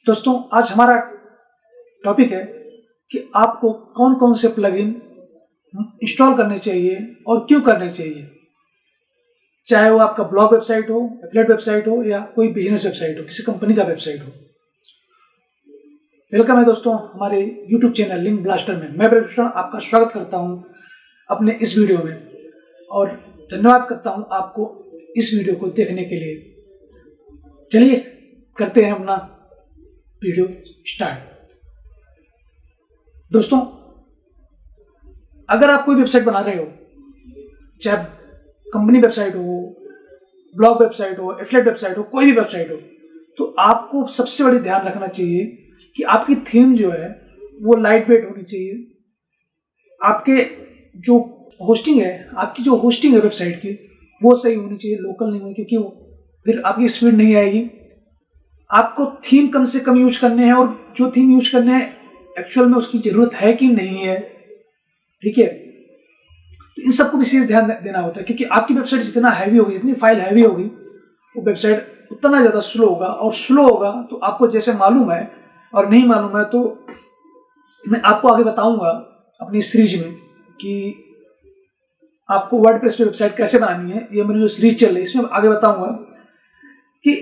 दोस्तों आज हमारा टॉपिक है कि आपको कौन कौन से प्लगइन इंस्टॉल करने चाहिए और क्यों करने चाहिए, चाहे वो आपका ब्लॉग वेबसाइट हो, एफिलिएट वेबसाइट हो या कोई बिजनेस वेबसाइट हो, किसी कंपनी का वेबसाइट हो। वेलकम है दोस्तों हमारे यूट्यूब चैनल लिंक ब्लास्टर में। मैं ब्रभूषण आपका स्वागत करता हूं अपने इस वीडियो में और धन्यवाद करता हूं आपको इस वीडियो को देखने के लिए। चलिए करते हैं अपना वीडियो स्टार्ट। दोस्तों अगर आप कोई वेबसाइट बना रहे हो, चाहे कंपनी वेबसाइट हो, ब्लॉग वेबसाइट हो, एफिलिएट वेबसाइट हो, कोई भी वेबसाइट हो, तो आपको सबसे बड़ी ध्यान रखना चाहिए कि आपकी थीम जो है वो लाइट वेट होनी चाहिए। आपके जो होस्टिंग है, आपकी जो होस्टिंग है वेबसाइट की, वो सही होनी चाहिए, लोकल नहीं होनी, क्योंकि फिर आपकी स्पीड नहीं आएगी। आपको थीम कम से कम यूज करने हैं और जो थीम यूज करने हैं एक्चुअल में उसकी जरूरत है कि नहीं है, ठीक है। तो इन सबको विशेष ध्यान देना होता है, क्योंकि आपकी वेबसाइट जितना हैवी होगी, जितनी फाइल हैवी होगी, वो वेबसाइट उतना ज़्यादा स्लो होगा, और स्लो होगा तो आपको जैसे मालूम है और नहीं मालूम है तो मैं आपको आगे बताऊंगा अपनी सीरीज में कि आपको वर्डप्रेस पे वेबसाइट कैसे बनानी है। ये मेरी जो सीरीज चल रही है इसमें आगे बताऊंगा कि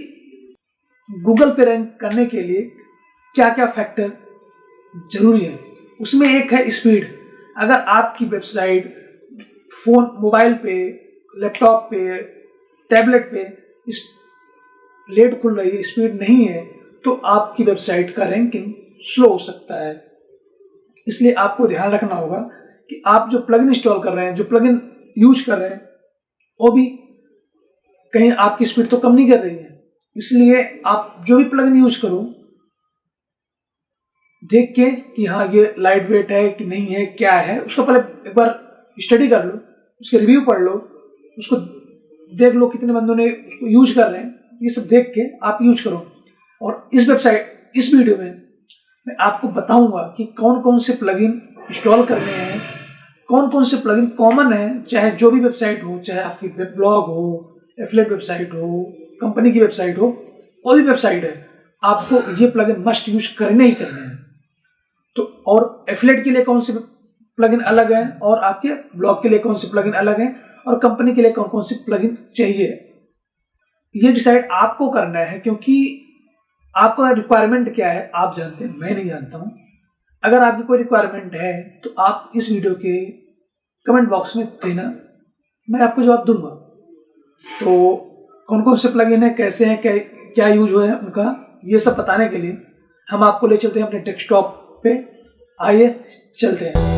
गूगल पे रैंक करने के लिए क्या क्या फैक्टर जरूरी है। उसमें एक है स्पीड। अगर आपकी वेबसाइट फोन, मोबाइल पे, लैपटॉप पे, टैबलेट पे लेट खुल रही है, स्पीड नहीं है, तो आपकी वेबसाइट का रैंकिंग स्लो हो सकता है। इसलिए आपको ध्यान रखना होगा कि आप जो प्लगइन इंस्टॉल कर रहे हैं, जो प्लगइन यूज कर रहे हैं, वो भी कहीं आपकी स्पीड तो कम नहीं कर रही है। इसलिए आप जो भी प्लगइन यूज करो, देख के कि हाँ ये लाइट वेट है कि नहीं है, क्या है, उसका पहले एक बार स्टडी कर लो, उसके रिव्यू पढ़ लो, उसको देख लो कितने बंदों ने उसको यूज कर रहे हैं, ये सब देख के आप यूज करो। और इस वीडियो में मैं आपको बताऊंगा कि कौन कौन से प्लगइन इंस्टॉल करने हैं, कौन कौन से प्लगइन कॉमन है, चाहे जो भी वेबसाइट हो, चाहे आपकी ब्लॉग हो, एफिलिएट वेबसाइट हो, कंपनी की वेबसाइट हो, कोई भी वेबसाइट है, आपको ये प्लगइन मस्ट यूज करने ही करने हैं। तो और एफिलिएट के लिए कौन से प्लगइन अलग है, और आपके ब्लॉग के लिए कौन से प्लगइन अलग है, और कंपनी के लिए कौन कौन से प्लगइन चाहिए, ये डिसाइड आपको करना है। क्योंकि आपका रिक्वायरमेंट क्या है आप जानते हैं, मैं नहीं जानता हूं। अगर आपकी कोई रिक्वायरमेंट है तो आप इस वीडियो के कमेंट बॉक्स में देना, मैं आपको जवाब दूंगा। तो कौन कौन से प्लगइन है, कैसे हैं, क्या यूज हुआ है उनका, ये सब बताने के लिए हम आपको ले चलते हैं अपने डेस्कटॉप पे। आइए चलते हैं।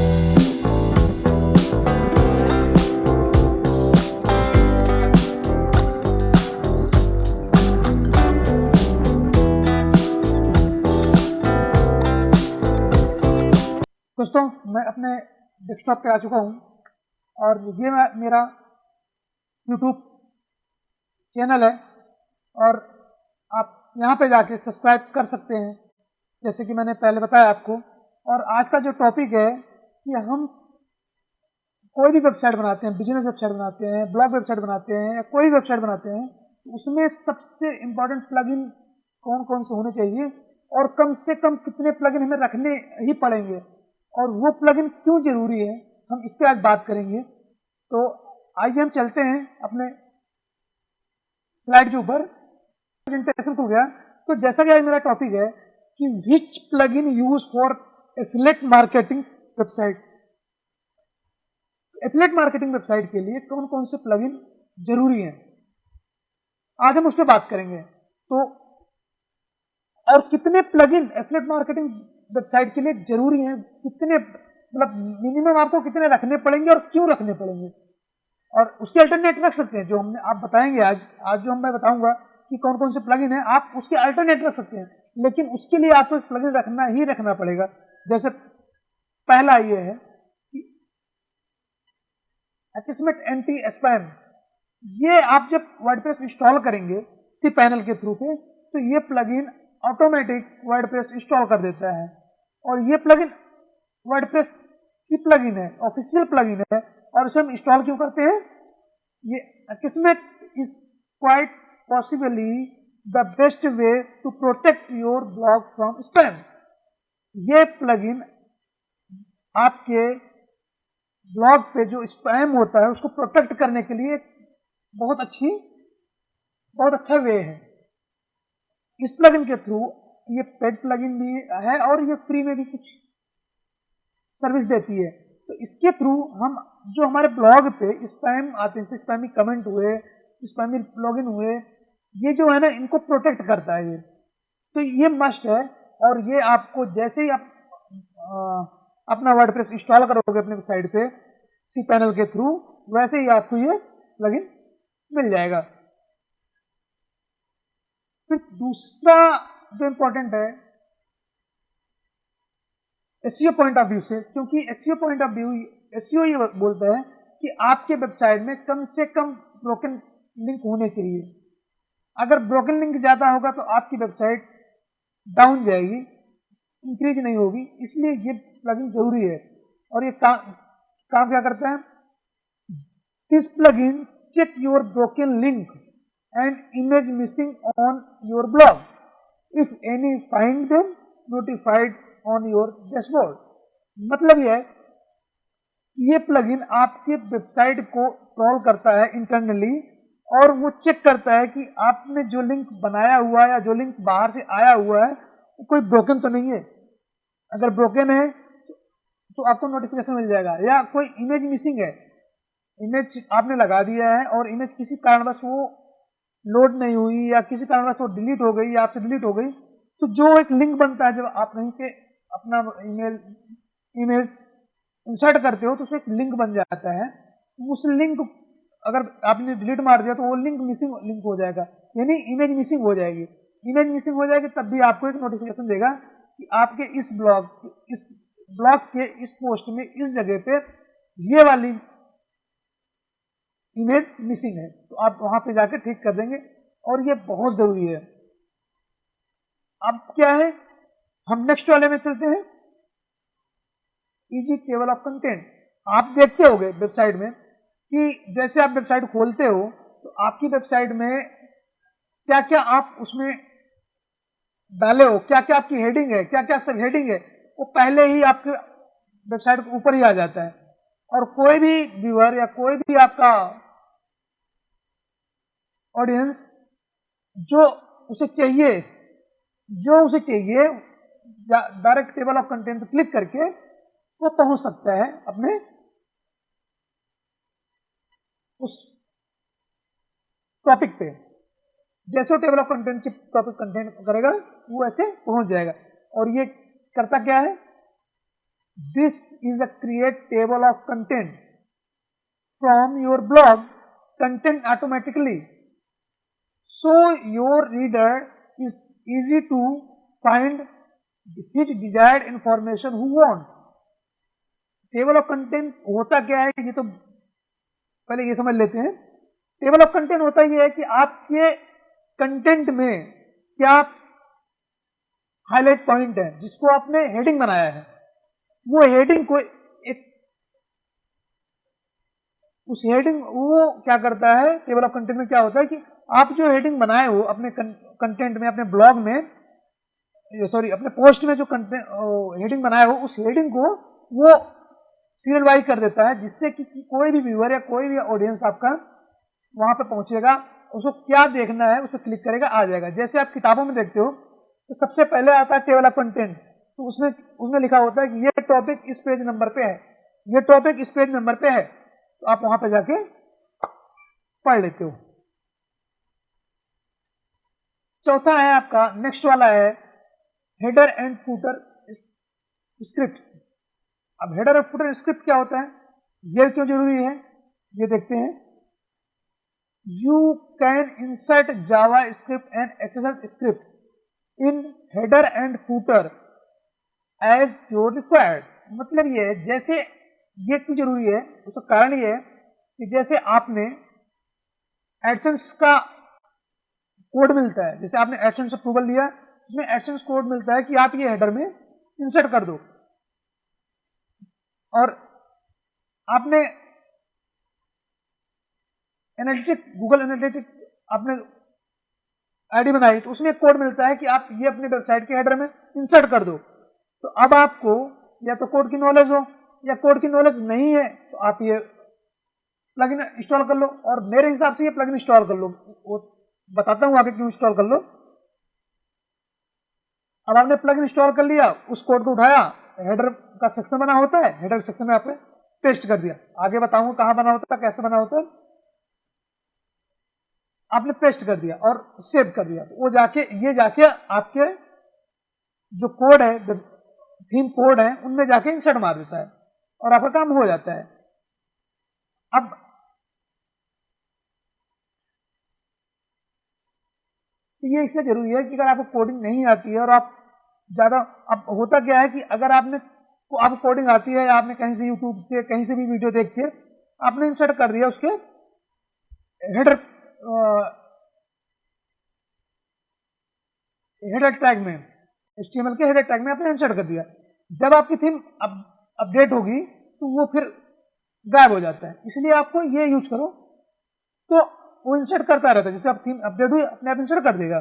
दोस्तों मैं अपने डेस्कटॉप पे आ चुका हूं और ये मेरा यूट्यूब चैनल है और आप यहाँ पे जाके सब्सक्राइब कर सकते हैं, जैसे कि मैंने पहले बताया आपको। और आज का जो टॉपिक है कि हम कोई भी वेबसाइट बनाते हैं, बिजनेस वेबसाइट बनाते हैं, ब्लॉग वेबसाइट बनाते हैं, या कोई वेबसाइट बनाते हैं, उसमें सबसे इम्पोर्टेंट प्लगइन कौन कौन से होने चाहिए और कम से कम कितने प्लगइन हमें रखने ही पड़ेंगे, और वो प्लगइन क्यों जरूरी है, हम इस पे आज बात करेंगे। तो आइए हम चलते हैं अपने स्लाइड के ऊपर। प्रेजेंटेशन हो गया, तो जैसा कि आज मेरा टॉपिक है कि which plugin use for affiliate marketing website. Affiliate marketing website के लिए कौन कौन से प्लगइन जरूरी हैं, आज हम उस पर बात करेंगे। तो और कितने प्लगइन एफिलिएट मार्केटिंग वेबसाइट के लिए जरूरी हैं, कितने, मतलब मिनिमम आपको कितने रखने पड़ेंगे और क्यों रखने पड़ेंगे, और उसके अल्टरनेट रख सकते हैं जो हमने आप बताएंगे आज जो मैं बताऊंगा कि कौन कौन से प्लगइन है, आप उसके अल्टरनेट रख सकते हैं, लेकिन उसके लिए आपको प्लगइन रखना पड़ेगा। जैसे पहला ये है कि एक्समेट एंटी स्पैम। ये आप जब वर्डप्रेस इंस्टॉल करेंगे cPanel के थ्रू पे, तो ये प्लगइन ऑटोमेटिक वर्डप्रेस इंस्टॉल कर देता है। और ये प्लगइन वर्डप्रेस की प्लगइन है, ऑफिशियल प्लगइन है, और इसे हम इंस्टॉल क्यों करते हैं? ये Akismet is quite possibly the best way to protect your blog from spam. ये प्लगइन आपके ब्लॉग पे जो स्पैम होता है उसको प्रोटेक्ट करने के लिए बहुत अच्छा वे है। इस प्लगइन के थ्रू ये पेड प्लगइन भी है और ये फ्री में भी कुछ सर्विस देती है। तो इसके थ्रू हम जो हमारे ब्लॉग पे स्पैम आते हैं, स्पैमी कमेंट हुए, स्पैमी लॉगिन हुए, ये जो है ना इनको प्रोटेक्ट करता है ये। तो ये मस्ट है। और ये आपको जैसे ही आप अपना वर्डप्रेस इंस्टॉल करोगे अपने साइट पे cPanel के थ्रू, वैसे ही आपको ये प्लगइन मिल जाएगा। फिर दूसरा जो इंपॉर्टेंट है एसईओ पॉइंट ऑफ व्यू से, क्योंकि SEO point of view SEO ये बोलता है कि आपके वेबसाइट में कम से कम ब्रोकन लिंक होने चाहिए। अगर ब्रोकन लिंक ज्यादा होगा तो आपकी वेबसाइट डाउन जाएगी, इंक्रीज नहीं होगी। इसलिए ये प्लगइन जरूरी है। और ये काम क्या करता है? This plugin check your broken link and image missing on your blog, if any find them notified on your dashboard. मतलब यह है ये प्लगइन आपके वेबसाइट को क्रॉल करता है इंटरनली और वो चेक करता है कि आपने जो लिंक बनाया हुआ है या जो लिंक बाहर से आया हुआ है कोई ब्रोकन तो नहीं है। अगर ब्रोकन है तो आपको नोटिफिकेशन मिल जाएगा। या कोई इमेज मिसिंग है, इमेज आपने लगा दिया है और इमेज किसी कारणवश वो लोड नहीं हुई या किसी कारणवश वो डिलीट हो गई या आपसे डिलीट हो गई, तो जो एक लिंक बनता है जब आप कहीं पे अपना इमेज इंसर्ट करते हो तो उसमें एक लिंक बन जाता है। उस लिंक अगर आपने डिलीट मार दिया तो वो लिंक मिसिंग लिंक हो जाएगा, यानी इमेज मिसिंग हो जाएगी। इमेज मिसिंग हो जाएगी तब भी आपको एक नोटिफिकेशन देगा कि आपके इस ब्लॉग के इस पोस्ट में इस जगह पे ये वाली इमेज मिसिंग है, तो आप वहां पे जाकर ठीक कर देंगे। और ये बहुत जरूरी है। अब क्या है, हम नेक्स्ट वाले में चलते हैं, इजी टेबल ऑफ कंटेंट। आप देखते होंगे वेबसाइट में कि जैसे आप वेबसाइट खोलते हो तो आपकी वेबसाइट में क्या क्या आप उसमें डाले हो, क्या क्या आपकी हेडिंग है, क्या क्या सब हेडिंग है, वो पहले ही आपके वेबसाइट के ऊपर ही आ जाता है। और कोई भी व्यूअर या कोई भी आपका ऑडियंस जो उसे चाहिए डायरेक्ट टेबल ऑफ कंटेंट पर क्लिक करके वो पहुंच सकता है अपने उस टॉपिक पे। जैसे टेबल ऑफ कंटेंट की टॉपिक कंटेंट करेगा वो ऐसे पहुंच जाएगा। और ये करता क्या है, this is a create table of content from your blog content automatically so your reader is easy to find his desired information who want. Table of content होता क्या है, ये तो पहले ये समझ लेते हैं। टेबल ऑफ कंटेंट होता ये है कि आपके कंटेंट में क्या हाईलाइट पॉइंट है जिसको आपने हेडिंग बनाया है, वो हेडिंग को उस हेडिंग वो क्या करता है, टेबल ऑफ कंटेंट में क्या होता है कि आप जो हेडिंग बनाए हो अपने कंटेंट में, अपने ब्लॉग में, अपने पोस्ट में जो हेडिंग बनाया हो उस हेडिंग को वो सीरियल वाइज कर देता है, जिससे कि कोई भी व्यूअर या कोई भी ऑडियंस आपका वहां पे पहुंचेगा, उसको क्या देखना है उस पर क्लिक करेगा, आ जाएगा। जैसे आप किताबों में देखते हो तो सबसे पहले आता है टेबल ऑफ कंटेंट, तो उसमें लिखा होता है कि ये टॉपिक इस पेज नंबर पे है, ये टॉपिक इस पेज नंबर पे है, तो आप वहां पे जाके पढ़ लेते हो। चौथा है आपका, नेक्स्ट वाला है हेडर एंड फूटर स्क्रिप्ट। अब हेडर और फूटर स्क्रिप्ट क्या होता है, ये क्यों जरूरी है, ये देखते हैं। You can insert JavaScript and SSL script in header and footer as your required. मतलब ये है, जैसे ये क्यों जरूरी है, उसका कारण ये है कि जैसे आपने एडसेंस का कोड मिलता है, जैसे आपने एडसेंस अप्रूवल लिया, उसमें एडसेंस कोड मिलता है कि आप ये हेडर में इंसर्ट कर दो, और आपने गूगल एनालिटिक आपने आईडी बनाई तो उसमें एक कोड मिलता है कि आप ये अपने वेबसाइट के हेडर में इंसर्ट कर दो। तो अब आपको या तो कोड की नॉलेज हो या कोड की नॉलेज नहीं है तो आप ये प्लगइन इंस्टॉल कर लो, और मेरे हिसाब से ये प्लगइन इंस्टॉल कर लो, वो बताता हूं आगे क्यों इंस्टॉल कर लो। अब आपने प्लगइन इंस्टॉल कर लिया, उस कोड को उठाया, हेडर का सेक्शन बना होता है, हेडर सेक्शन में आपने पेस्ट कर दिया, आगे बताऊंगा कहां बना होता है, कैसे बना होता है। आपने पेस्ट कर दिया और सेव कर दिया, तो वो जाके आपके जो कोड है, थीम कोड है, उनमें जाके इंसर्ट मार देता है और आपका काम हो जाता है। अब ये इसलिए जरूरी है कि अगर आपको कोडिंग नहीं आती है और आप ज्यादा, अब होता क्या है कि अगर आपको कोडिंग आती है, आपने कहीं से यूट्यूब से कहीं से भी वीडियो देख के आपने इंसर्ट कर दिया उसके हेडर टैग में, HTML के हेडर टैग में आपने इंसर्ट कर दिया, जब आपकी थीम अपडेट होगी तो वो फिर गायब हो जाता है। इसलिए आपको ये यूज करो तो वो इंसर्ट करता रहता है, जैसे आप थीम अपडेट हुई अपने आप इंसर्ट कर देगा,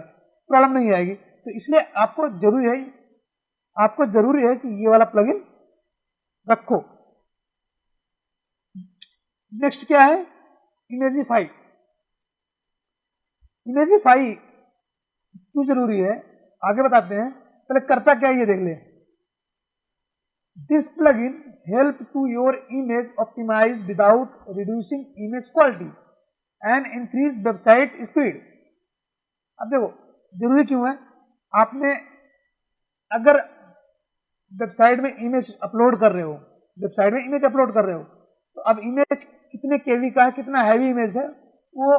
प्रॉब्लम नहीं आएगी। तो इसलिए आपको जरूरी है कि ये वाला प्लगइन रखो। नेक्स्ट क्या है, इमेजिफाई। इमेजिफाई क्यों जरूरी है आगे बताते हैं, पहले करता क्या है ये देख ले। This plugin help to your image optimise without reducing image quality and increase website speed. अब देखो जरूरी क्यों है, आपने अगर वेबसाइट में इमेज अपलोड कर रहे हो, तो अब इमेज कितने केवी का है, कितना हैवी इमेज है, वो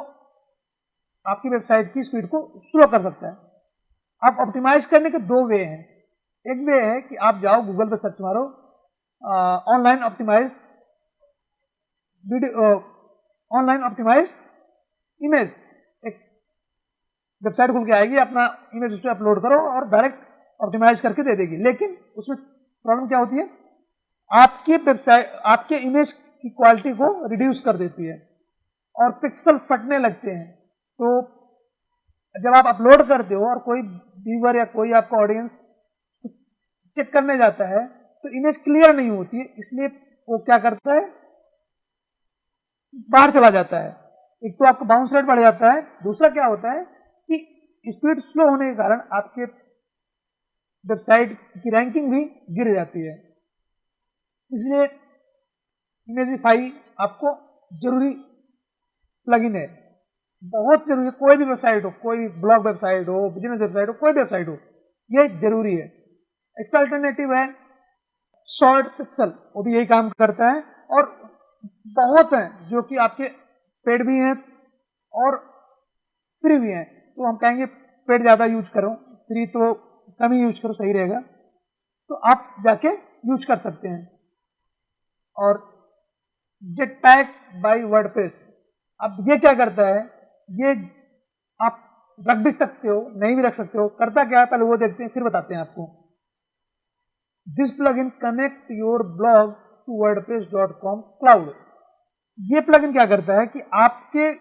आपकी वेबसाइट की स्पीड को स्लो कर सकता है। आप ऑप्टिमाइज करने के दो वे हैं। एक वे है कि आप जाओ गूगल पे सर्च मारो ऑनलाइन ऑप्टिमाइज इमेज, एक वेबसाइट खुल के आएगी, अपना इमेज उस पर अपलोड करो और डायरेक्ट ऑप्टिमाइज करके दे देगी। लेकिन उसमें प्रॉब्लम क्या होती है, आपके इमेज की क्वालिटी को रिड्यूस कर देती है और पिक्सल फटने लगते हैं। तो जब आप अपलोड करते हो और कोई व्यूअर या कोई आपका ऑडियंस चेक करने जाता है तो इमेज क्लियर नहीं होती है, इसलिए वो क्या करता है, बाहर चला जाता है। एक तो आपका बाउंस रेट बढ़ जाता है, दूसरा क्या होता है कि स्पीड स्लो होने के कारण आपके वेबसाइट की रैंकिंग भी गिर जाती है। इसलिए इमेजिफाई आपको जरूरी प्लगइन है, बहुत जरूरी है। कोई भी वेबसाइट हो, कोई ब्लॉग वेबसाइट हो, बिजनेस वेबसाइट हो, कोई भी वेबसाइट हो, ये जरूरी है। इसका अल्टरनेटिव है शॉर्ट पिक्सल, वो भी यही काम करता है और बहुत हैं जो कि आपके पेड भी हैं और फ्री भी हैं। तो हम कहेंगे पेड ज्यादा यूज करो, फ्री तो कम ही यूज करो, सही रहेगा। तो आप जाके यूज कर सकते हैं। और जेटपैक बाय वर्डप्रेस, अब ये क्या करता है, ये आप रख भी सकते हो, नहीं भी रख सकते हो। करता क्या है पहले वो देखते हैं, फिर बताते हैं आपको। This plugin connect your blog to wordpress.com cloud. ये प्लगइन क्या करता है कि आपके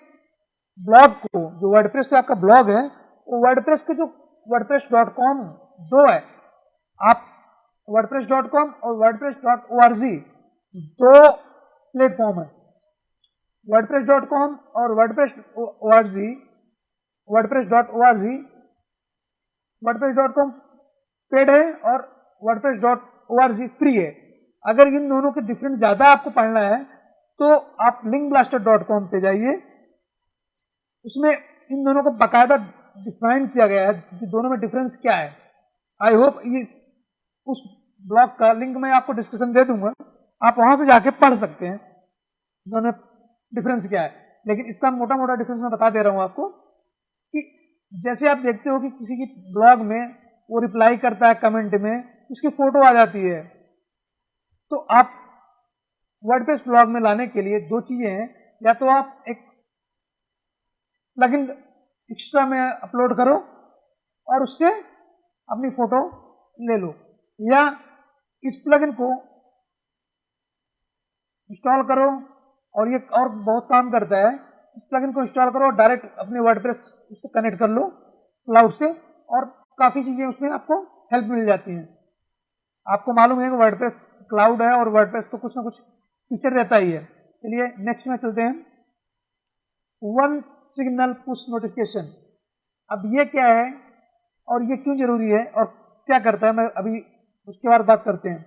ब्लॉग को, जो वर्डप्रेस पे आपका ब्लॉग है, वो वर्डप्रेस के जो wordpress.com दो है, आप wordpress.com और wordpress.org दो प्लेटफॉर्म है। wordpress.com और wordpress.org पेड है और wordpress.org फ्री है। अगर इन दोनों के डिफरेंस ज्यादा आपको पढ़ना है तो आप linkblaster.com पे जाइए, उसमें इन दोनों को बकायदा डिफाइन किया गया है कि दोनों में डिफरेंस क्या है। आई होप उस ब्लॉग का लिंक मैं आपको डिस्क्रिप्शन दे दूंगा, आप वहां से जाके पढ़ सकते हैं दोनों डिफरेंस क्या है। लेकिन इसका मोटा मोटा डिफरेंस मैं बता दे रहा हूं आपको कि जैसे आप देखते हो कि किसी की ब्लॉग में वो रिप्लाई करता है कमेंट में, उसकी फोटो आ जाती है, तो आप वर्डप्रेस ब्लॉग में लाने के लिए दो चीजें हैं, या तो आप एक प्लगइन एक्स्ट्रा में अपलोड करो और उससे अपनी फोटो ले लो, या इस प्लगइन को इंस्टॉल करो और ये और बहुत काम करता है। इस प्लगइन को इंस्टॉल करो और डायरेक्ट अपने वर्डप्रेस उससे कनेक्ट कर लो क्लाउड से, और काफ़ी चीज़ें उसमें आपको हेल्प मिल जाती हैं। आपको मालूम है कि वर्डप्रेस क्लाउड है और वर्डप्रेस तो कुछ ना कुछ फीचर रहता ही है। चलिए नेक्स्ट में चलते हैं, वन सिग्नल पुश नोटिफिकेशन। अब ये क्या है और ये क्यों जरूरी है और क्या करता है, मैं अभी उसके बाद बात करते हैं।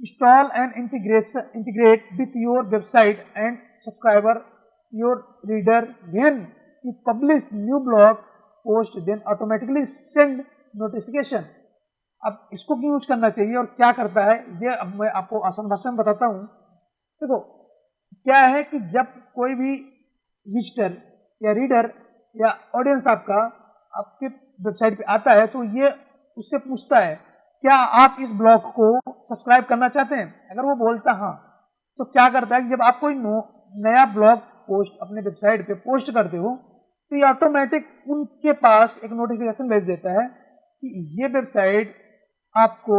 Install and integrate with your website and subscriber your reader when you publish new blog post then automatically send notification. अब इसको क्यों यूज करना चाहिए और क्या करता है, ये अब मैं आपको आसान भाषा में बताता हूँ। देखो क्या है कि जब कोई भी विजिटर या रीडर या ऑडियंस आपका आपके वेबसाइट पे आता है तो ये उससे पूछता है क्या आप इस ब्लॉग को सब्सक्राइब करना चाहते हैं। अगर वो बोलता हाँ, तो क्या करता है कि जब आप कोई नया ब्लॉग पोस्ट अपने वेबसाइट पे पोस्ट करते हो तो ये ऑटोमेटिक उनके पास एक नोटिफिकेशन भेज देता है कि ये वेबसाइट आपको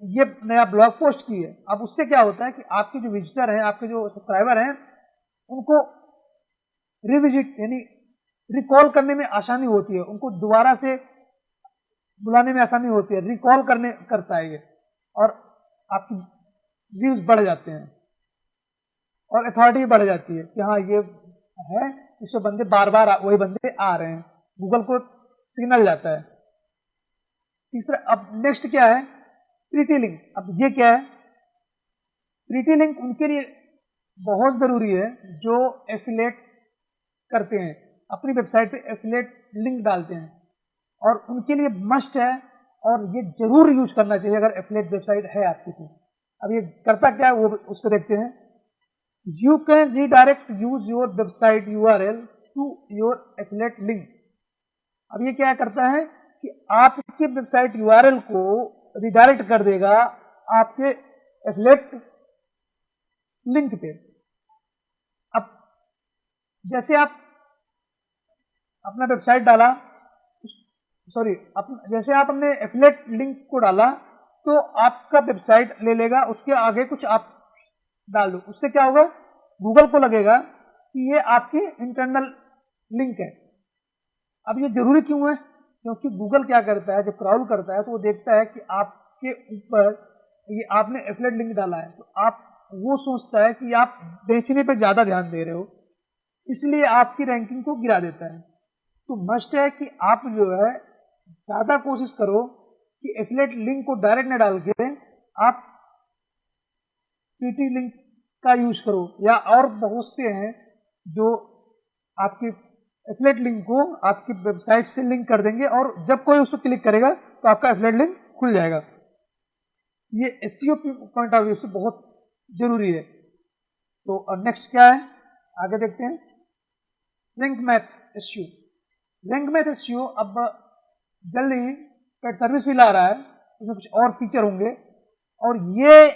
ये नया ब्लॉग पोस्ट की है। अब उससे क्या होता है कि आपके जो विजिटर हैं, आपके जो सब्सक्राइबर हैं, उनको रिविजिट यानी रिकॉल करने में आसानी होती है, उनको दोबारा से बुलाने में आसानी होती है, रिकॉल करता है ये, और आपकी व्यूज बढ़ जाते हैं और अथॉरिटी भी बढ़ जाती है कि हाँ ये है, इस पे बंदे बार बार वही बंदे आ रहे हैं, गूगल को सिग्नल जाता है। तीसरा, अब नेक्स्ट क्या है, प्रीटी लिंक। अब ये क्या है, प्रीटी लिंक उनके लिए बहुत जरूरी है जो एफिलेट करते हैं, अपनी वेबसाइट पे एफिलेट लिंक डालते हैं, और उनके लिए मस्ट है और ये जरूर यूज करना चाहिए अगर एफिलेट वेबसाइट है आपकी तो। अब ये करता क्या है वो उसको देखते हैं। You can redirect use your website URL to your affiliate link. अब ये क्या करता है कि आपके वेबसाइट URL को रिडायरेक्ट कर देगा आपके एफिलेट लिंक पे। अब जैसे आप अपना वेबसाइट डाला, जैसे आप अपने एफिलेट लिंक को डाला तो आपका वेबसाइट ले लेगा, उसके आगे कुछ आप डाल दो, उससे क्या होगा, गूगल को लगेगा कि ये आपकी इंटरनल लिंक है। अब ये जरूरी क्यों है, क्योंकि गूगल क्या करता है, जब क्राउल करता है तो वो देखता है कि आपके ऊपर ये आपने एफिलेट लिंक डाला है, तो आप वो सोचता है कि आप बेचने पे ज्यादा ध्यान दे रहे हो, इसलिए आपकी रैंकिंग को गिरा देता है। तो मस्ट है कि आप जो है ज्यादा कोशिश करो कि एफिलेट लिंक को डायरेक्ट न डाल के आप पीटी लिंक का यूज करो, या और बहुत से हैं जो आपकी एफिलेट लिंक को आपकी वेबसाइट से लिंक कर देंगे और जब कोई उस पर क्लिक करेगा तो आपका एफिलेट लिंक खुल जाएगा। ये एसईओ पॉइंट ऑफ व्यू से बहुत जरूरी है। तो नेक्स्ट क्या है, आगे देखते हैं, rank math SEO. Rank math SEO अब जल्दी ही पेड सर्विस भी ला रहा है, इसमें कुछ और फीचर होंगे, और ये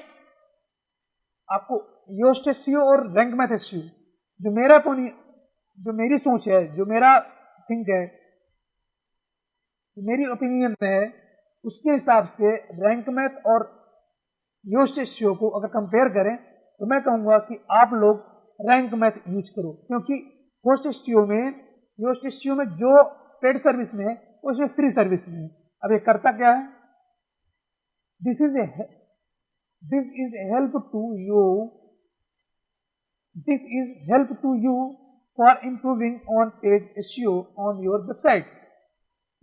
आपको योस्ट एसईओ और रैंक मैथ एसईओ, जो मेरी सोच है, जो मेरा थिंक है, मेरी ओपिनियन है, उसके हिसाब से रैंक मैथ और योस्ट एसईओ को अगर कंपेयर करें तो मैं कहूंगा कि आप लोग रैंक मैथ यूज करो, क्योंकि योस्ट एसईओ में जो पेड सर्विस में है उसमें फ्री सर्विस में है। अब ये करता क्या है, this is help to you for improving on page SEO on your website.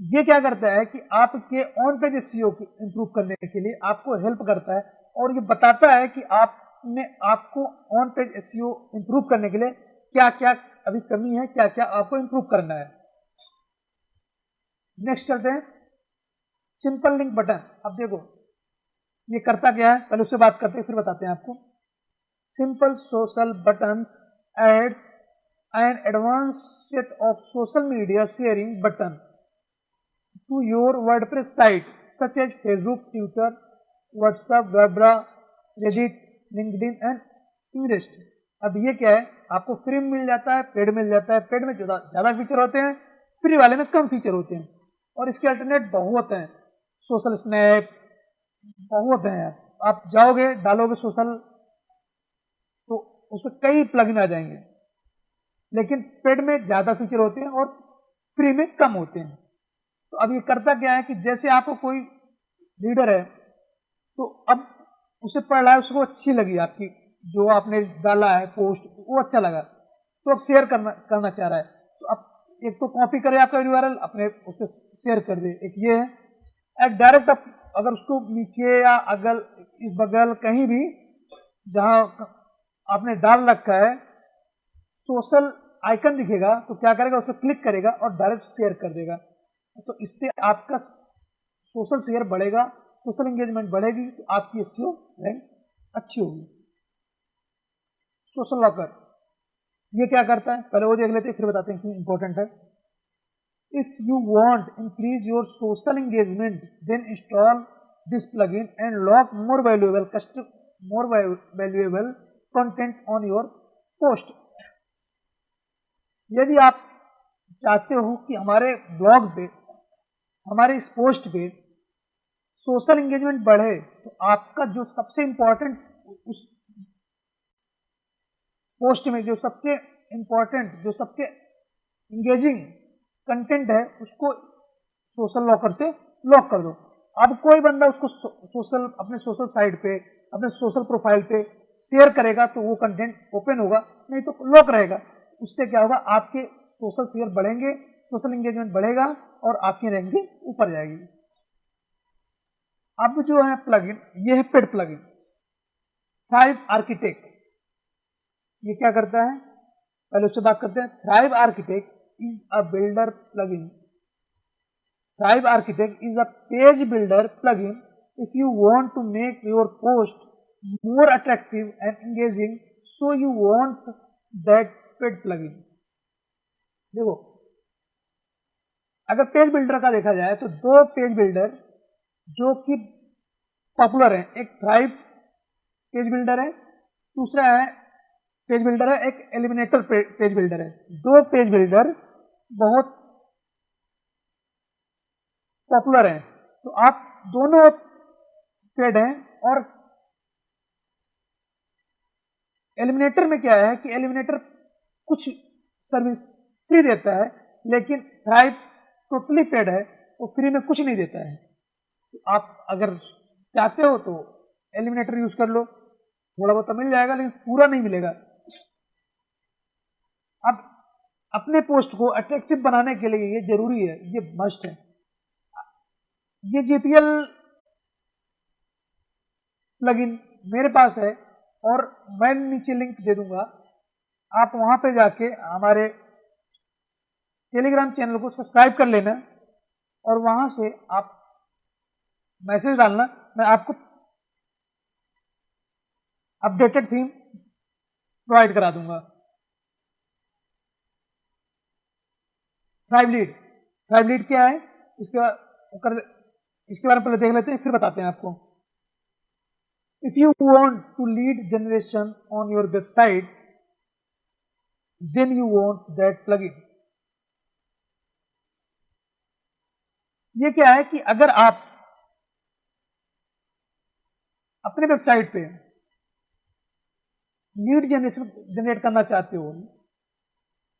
ये क्या करता है कि आपके ऑन पेज एसईओ को इंप्रूव करने के लिए आपको हेल्प करता है, और ये बताता है कि आपको ऑन पेज एसईओ इंप्रूव करने के लिए क्या क्या अभी कमी है, क्या क्या आपको इंप्रूव करना है। नेक्स्ट चलते हैं, सिंपल लिंक बटन। अब देखो ये करता क्या है, पहले उससे बात करते हैं फिर बताते हैं आपको। Simple social buttons adds and advanced set of social media sharing button to your WordPress site such as Facebook, Twitter, WhatsApp, Viber, Reddit, LinkedIn and Pinterest. अब ये क्या है, आपको फ्री में मिल जाता है, पेड मिल जाता है। पेड में ज्यादा फीचर होते हैं, फ्री वाले में कम फीचर होते हैं, और इसके अल्टरनेट बहुत हैं, सोशल स्नैप बहुत हैं। आप जाओगे डालोगे सोशल तो उसमें कई प्लगइन आ जाएंगे, लेकिन पेड में ज्यादा फीचर होते हैं और फ्री में कम होते हैं। तो अब ये करता क्या है कि जैसे आपको कोई रीडर है तो अब उसे पढ़ रहा है, उसको अच्छी लगी आपकी जो आपने डाला है पोस्ट, वो अच्छा लगा तो अब शेयर करना चाह रहा है, तो अब एक तो कॉपी करे आपका यूआरएल अपने उस पर शेयर कर दे, एक ये है। डायरेक्ट आप अगर उसको नीचे या अगल इस बगल कहीं भी जहां आपने डाल रखा है सोशल आइकन दिखेगा तो क्या करेगा, उस पर क्लिक करेगा और डायरेक्ट शेयर कर देगा। तो इससे आपका सोशल शेयर बढ़ेगा, सोशल एंगेजमेंट बढ़ेगी, तो आपकी एसईओ रैंक अच्छी होगी। सोशल लॉकर ये क्या करता है, पहले वो देख लेते हैं फिर बताते हैं क्यों इंपॉर्टेंट है। If you want increase your social engagement then install this plugin and lock more valuable content on your post. यदि आप चाहते हो कि हमारे ब्लॉग पे, हमारे इस पोस्ट पे सोशल एंगेजमेंट बढ़े, तो आपका जो सबसे इंपॉर्टेंट उस पोस्ट में जो सबसे इंपॉर्टेंट, जो सबसे इंगेजिंग कंटेंट है उसको सोशल लॉकर से लॉक कर दो। अब कोई बंदा उसको अपने सोशल साइट पे, अपने सोशल प्रोफाइल पे शेयर करेगा तो वो कंटेंट ओपन होगा, नहीं तो लॉक रहेगा। उससे क्या होगा, आपके सोशल शेयर बढ़ेंगे, सोशल एंगेजमेंट बढ़ेगा और आपकी रैंकिंग ऊपर जाएगी। अब जो है प्लगइन, ये है पेड प्लगइन थ्राइव आर्किटेक्ट। ये क्या करता है, पहले उससे बात करते हैं। Thrive Architect is a builder plugin. Thrive Architect is a page builder plugin if you want to make your post more attractive and engaging, so you want that paid plugin। देखो अगर पेज बिल्डर का देखा जाए तो दो page builder जो कि popular हैं, एक थ्राइव पेज बिल्डर है, दूसरा है पेज बिल्डर है, एक एलिमिनेटर पेज बिल्डर है। दो पेज बिल्डर बहुत पॉपुलर हैं, तो आप दोनों पेड हैं। और एलिमिनेटर में क्या है कि एलिमिनेटर कुछ सर्विस फ्री देता है, लेकिन थ्राइव टोटली पेड है, वो फ्री में कुछ नहीं देता है। तो आप अगर चाहते हो तो एलिमिनेटर यूज कर लो, थोड़ा बहुत तो मिल जाएगा लेकिन पूरा नहीं मिलेगा। अब अपने पोस्ट को अट्रैक्टिव बनाने के लिए ये जरूरी है, ये मस्ट है। ये जीपीएल प्लगइन मेरे पास है और मैं नीचे लिंक दे दूंगा, आप वहां पे जाके हमारे टेलीग्राम चैनल को सब्सक्राइब कर लेना और वहां से आप मैसेज डालना, मैं आपको अपडेटेड थीम प्रोवाइड करा दूंगा। थ्राइव लीड क्या है, इसके बारे में पहले देख लेते हैं फिर बताते हैं आपको। If you want to lead generation on your website, then you want that plugin। ये क्या है कि अगर आप अपने वेबसाइट पे लीड जनरेट करना चाहते हो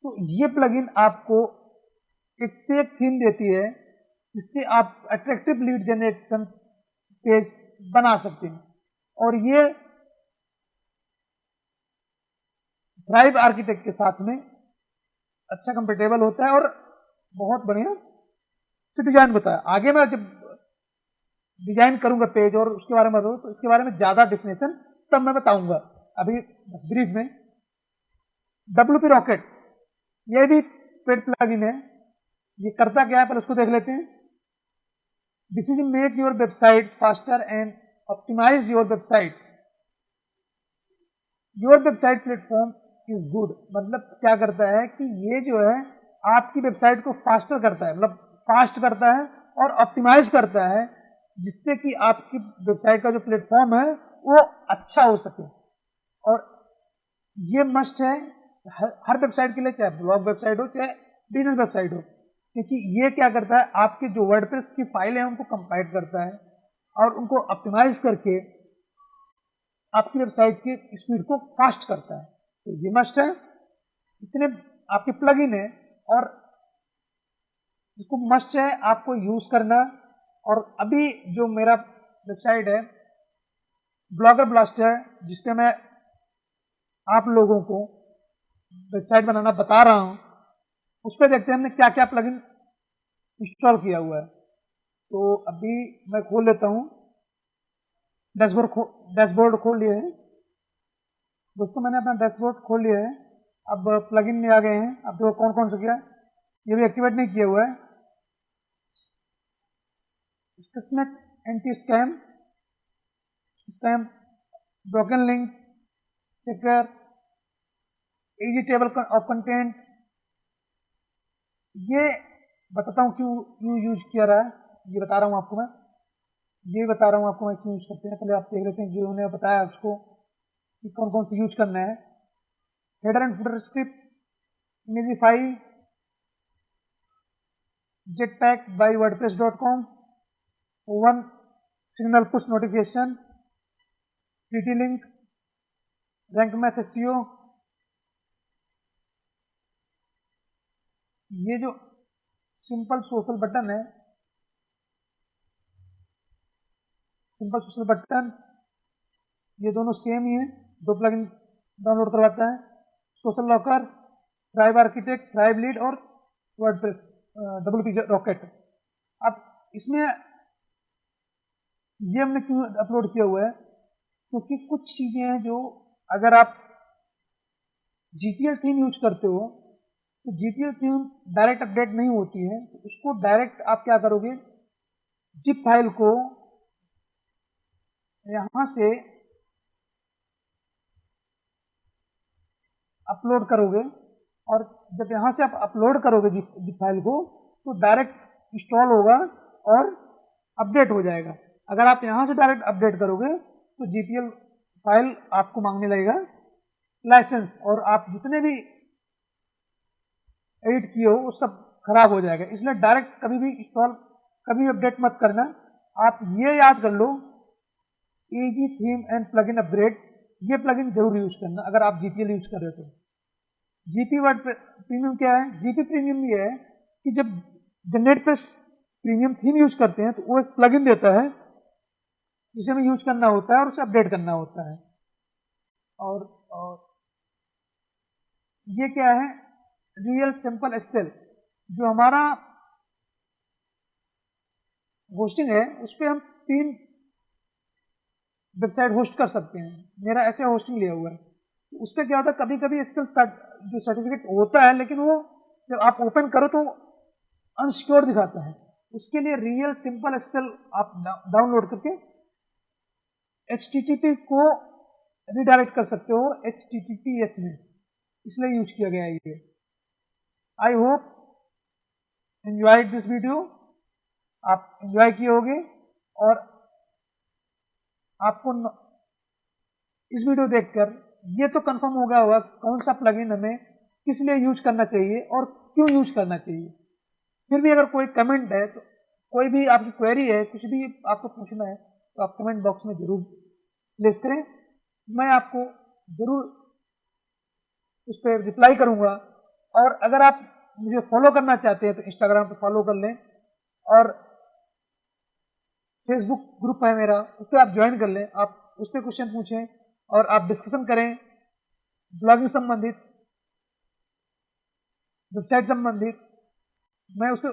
तो ये प्लगइन आपको एक से एक थीम देती है जिससे आप अट्रैक्टिव लीड जनरेशन पेज बना सकते हैं। और ये थ्राइव आर्किटेक्ट के साथ में अच्छा कंपेटेबल होता है और बहुत बढ़िया से डिजाइन होता है। आगे मैं जब डिजाइन करूंगा पेज और उसके बारे में तो इसके बारे में ज्यादा डिफिनेशन तब मैं बताऊंगा। अभी ब्रीफ में WP रॉकेट ये भी पेड प्लगइन है। ये करता क्या है पहले उसको देख लेते हैं। This is make your website faster and optimise your website. Your website platform is good, मतलब क्या करता है कि ये जो है आपकी वेबसाइट को फास्टर करता है, मतलब फास्ट करता है और ऑप्टिमाइज करता है जिससे कि आपकी वेबसाइट का जो प्लेटफॉर्म है वो अच्छा हो सके। और ये मस्ट है हर वेबसाइट के लिए, चाहे ब्लॉग वेबसाइट हो चाहे बिजनेस वेबसाइट हो, क्योंकि ये क्या करता है आपके जो वर्डप्रेस की फाइल है उनको कंपाइल करता है और उनको ऑप्टिमाइज करके आपकी वेबसाइट की स्पीड को फास्ट करता है। तो ये मस्ट है। इतने आपके प्लगइन है और इसको मस्ट है आपको यूज करना। और अभी जो मेरा वेबसाइट है ब्लॉगर ब्लास्टर, जिसपे मैं आप लोगों को वेबसाइट बनाना बता रहा हूं, उस पर देखते हैं हमने क्या क्या प्लगइन इंस्टॉल किया हुआ है। तो अभी मैं खोल लेता हूं, डैशबोर्ड खोल लिया है दोस्तों, मैंने अपना डैशबोर्ड खोल लिया है। अब प्लगइन में आ गए हैं। अब देखो कौन कौन सा किया, ये भी एक्टिवेट नहीं किया हुआ है। Akismet anti spam, broken link checker, easy table of contents, ये बताता हूँ क्यों यूज किया रहा है, ये बता रहा हूँ आपको मैं, ये बता रहा हूँ आपको मैं क्यों यूज करते हैं। पहले आप देख लेते हैं जो उन्होंने बताया उसको कि कौन कौन से यूज करना है। Header and footer script, Imagify, Jetpack by wordpress.com, one signal push notification, TT link, rank math SEO. ये जो सिंपल सोशल बटन है, सिंपल सोशल बटन, ये दोनों सेम ही है, दो प्लगइन डाउनलोड करवाता है। Social locker, thrive architect, thrive lead और वर्डप्रेस WP रॉकेट। अब इसमें ये हमने क्यों अपलोड किया हुआ है, क्योंकि कुछ चीजें हैं जो अगर आप GPL थीम यूज करते हो तो GPL थीम डायरेक्ट अपडेट नहीं होती है। तो उसको डायरेक्ट आप क्या करोगे, जिप फाइल को यहां से अपलोड करोगे, और जब यहां से आप अपलोड करोगे जिप फाइल को, तो डायरेक्ट इंस्टॉल होगा और अपडेट हो जाएगा। अगर आप यहां से डायरेक्ट अपडेट करोगे तो GPL फाइल आपको मांगने लगेगा लाइसेंस, और आप जितने भी एडिट किए हो वो सब खराब हो जाएगा। इसलिए डायरेक्ट कभी भी इंस्टॉल, कभी अपडेट मत करना। आप ये याद कर लो, easy theme and plugin upgrade, ये प्लगइन जरूर यूज करना अगर आप GPL यूज कर रहे हो तो। GP वर्ड प्रीमियम क्या है, GP प्रीमियम ये है कि जब generate press premium theme use करते हैं तो वो एक प्लगइन देता है जिसे हमें यूज करना होता है और उसे अपडेट करना होता है। और ये क्या है, रियल सिंपल SSL, जो हमारा होस्टिंग है उस पर हम 3 वेबसाइट होस्ट कर सकते हैं। मेरा ऐसे होस्टिंग लिया हुआ है, उस पर क्या होता है, कभी कभी SSL जो सर्टिफिकेट होता है लेकिन वो जब आप ओपन करो तो अनसिक्योर दिखाता है। उसके लिए रियल सिंपल SSL आप डाउनलोड करके HTTP को रिडायरेक्ट कर सकते हो HTTPS में, इसलिए यूज किया गया है ये। I hope enjoyed this video, आप एंजॉय किए होंगे और आपको इस वीडियो देखकर ये तो कंफर्म हो गया होगा कौन सा प्लगइन हमें किस लिए यूज करना चाहिए और क्यों यूज करना चाहिए। फिर भी अगर कोई कमेंट है, तो कोई भी आपकी क्वेरी है, कुछ भी आपको पूछना है, तो आप कमेंट बॉक्स में जरूर प्लेस करें, मैं आपको जरूर उस पर रिप्लाई करूंगा। और अगर आप मुझे फॉलो करना चाहते हैं तो इंस्टाग्राम पे फॉलो कर लें, और फेसबुक ग्रुप है मेरा, उस पर आप ज्वाइन कर लें। आप उस पर क्वेश्चन पूछें और आप डिस्कशन करें, ब्लॉगिंग संबंधित, वेबसाइट संबंधित, मैं उस पर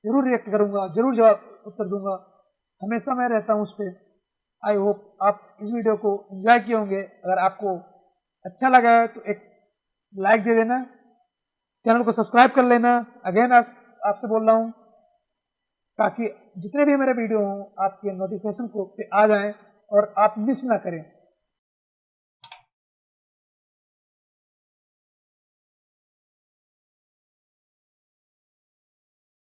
जरूर रिएक्ट करूंगा, जरूर जवाब उत्तर दूंगा, हमेशा मैं रहता हूं उस पर। आई होप आप इस वीडियो को एंजॉय किए होंगे। अगर आपको अच्छा लगा है तो एक लाइक दे देना, चैनल को सब्सक्राइब कर लेना। अगेन आपसे बोल रहा हूं, ताकि जितने भी मेरे वीडियो हों आपके नोटिफिकेशन को पे आ जाएं और आप मिस ना करें।